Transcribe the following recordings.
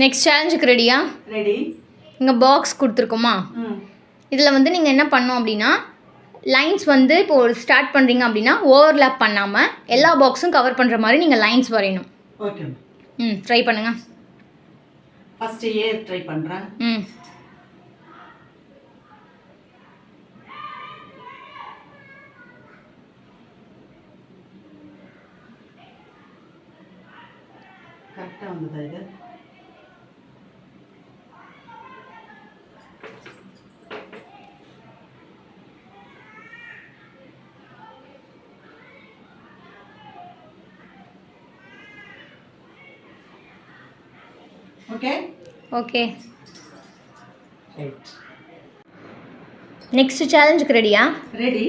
Next சேலஞ்சுக்கு ரெடியா? Ready. இங்கே box கொடுத்துருக்கோமா, இதில் வந்து நீங்கள் என்ன பண்ணணும் அப்படின்னா லைன்ஸ் வந்து இப்போ ஒரு ஸ்டார்ட் பண்ணுறீங்க அப்படின்னா ஓவர்லேப் பண்ணாமல் எல்லா பாக்ஸும் கவர் பண்ணுற மாதிரி நீங்கள் லைன்ஸ் வரையணும். ஓகே. ட்ரை பண்ணுங்கள். ஃபஸ்ட்டு ஏ ட்ரை பண்ணுறேன். கரெக்டாக வந்ததா இது? Okay okay. ரைட். நெக்ஸ்ட் சேலஞ்சுக்கு ரெடியா? ரெடி.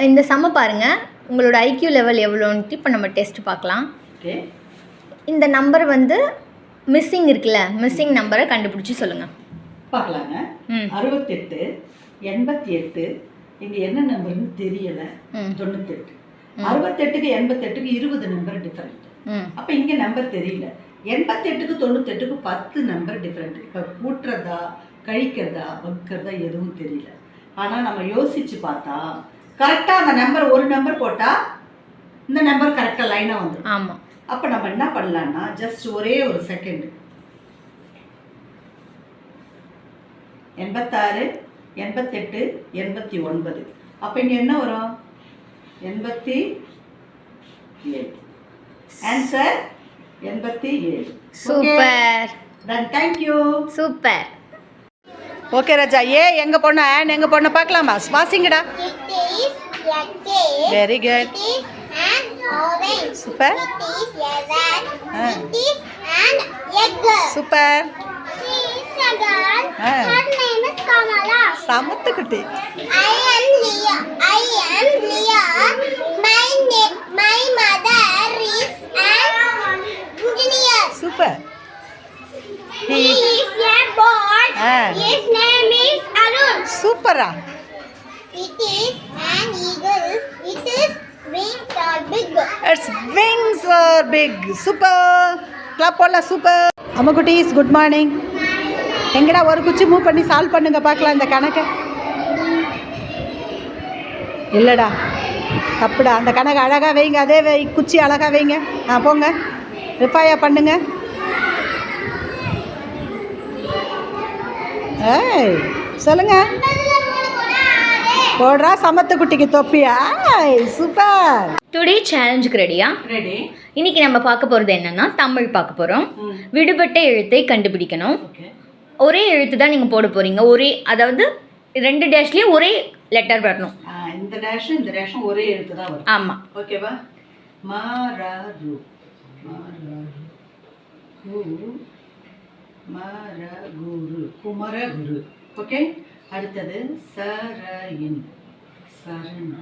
இந்த சம்ம பாருங்கள், உங்களோட ஐக்யூ லெவல் எவ்வளோன்ட்டு இப்போ நம்ம டெஸ்ட் பார்க்கலாம். ஓகே. இந்த நம்பர் வந்து மிஸ்ஸிங் இருக்குல்ல, மிஸ்ஸிங் நம்பரை கண்டுபிடிச்சி சொல்லுங்கள். பார்க்கலாங்க. 68 88. இங்கே என்ன நம்பர்னு தெரியலை. 98. 68க்கு 88க்கு 20 நம்பர் டிஃப்ரெண்ட். அப்போ இங்கே நம்பர் தெரியல. 88க்கு 98க்கு 10 நம்பர் டிஃப்ரெண்ட். இப்போ கூட்டுறதா கழிக்கிறதா வகுக்கிறதா எதுவும் தெரியல. ஆனால் நம்ம யோசிச்சு பார்த்தா கரெக்டாக அந்த நம்பர் ஒரு நம்பர் போட்டால் இந்த நம்பர் கரெக்டாக லைனாக வந்துடும். ஆமாம். அப்போ நம்ம என்ன பண்ணலான்னா ஜஸ்ட் ஒரே ஒரு செகண்ட் 86 88 89. அப்போ இங்கே என்ன வரும்? 87. Answer 87. Super. Then thank you. Super. Okay Raja. ஏ எங்க பொண்ணு ஆன் எங்க பொண்ணு பார்க்கலாமா? வாசிங்கடா. Very good. சூப்பர். சூப்பர். சமத்துக்குட்டி. Super. He is a bird. His name is Arun. சூப்பரா. It is an eagle. Its wings are big. Its wings are big. Super. Clap போடலாம். சூப்பர். அம்மா குட்டீஸ் குட் மார்னிங். எங்கடா ஒரு குச்சி மூவ் பண்ணி solve பண்ணுங்க பார்க்கலாம் இந்த கணக்கை. இல்லைடா தப்புடா. அந்த கணக்கு அழகாக வைங்க. அதே குச்சி அழகாக வைங்க. போங்க ரிப்பாயா பண்ணுங்க. ஏய் சொல்லுங்க. போடுறா சமத்து குட்டிக்கு தொப்பியா? சூப்பர். டுடே சேலஞ்சுக்கு ரெடியா? ரெடி. இன்னைக்கு நம்ம பார்க்க போகிறது என்னன்னா தமிழ் பார்க்க போகிறோம். விடுபட்ட எழுத்தை கண்டுபிடிக்கணும். ஒரே எழுத்து தான் நீங்கள் போட போகிறீங்க. அதாவது 2 டேஷ்லேயும் ஒரே லெட்டர் வரணும். இந்த டேஷும் இந்த டேஷும் ஒரே எழுத்து தான் வரும். ஆமாம். ஓகேவா? மாராரு மரகுரு குமரகுரு. ஓகே. அடுத்தது சரயின் சரண்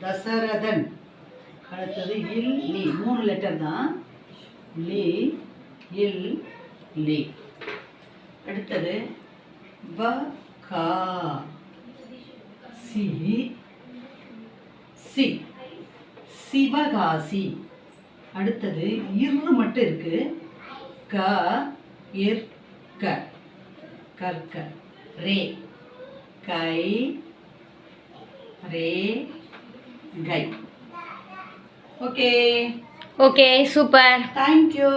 தசரதன். அடுத்தது இல் லி 3 லெட்டர் தான். லி இல் லி. அடுத்தது வ கா சி சி சிவகாசி. அடுத்தது இரு மட்டும் இருக்கு. க இர் க கற்க. ரே கை ரே கை. ஓகே. Okay super. தேங்க்யூ.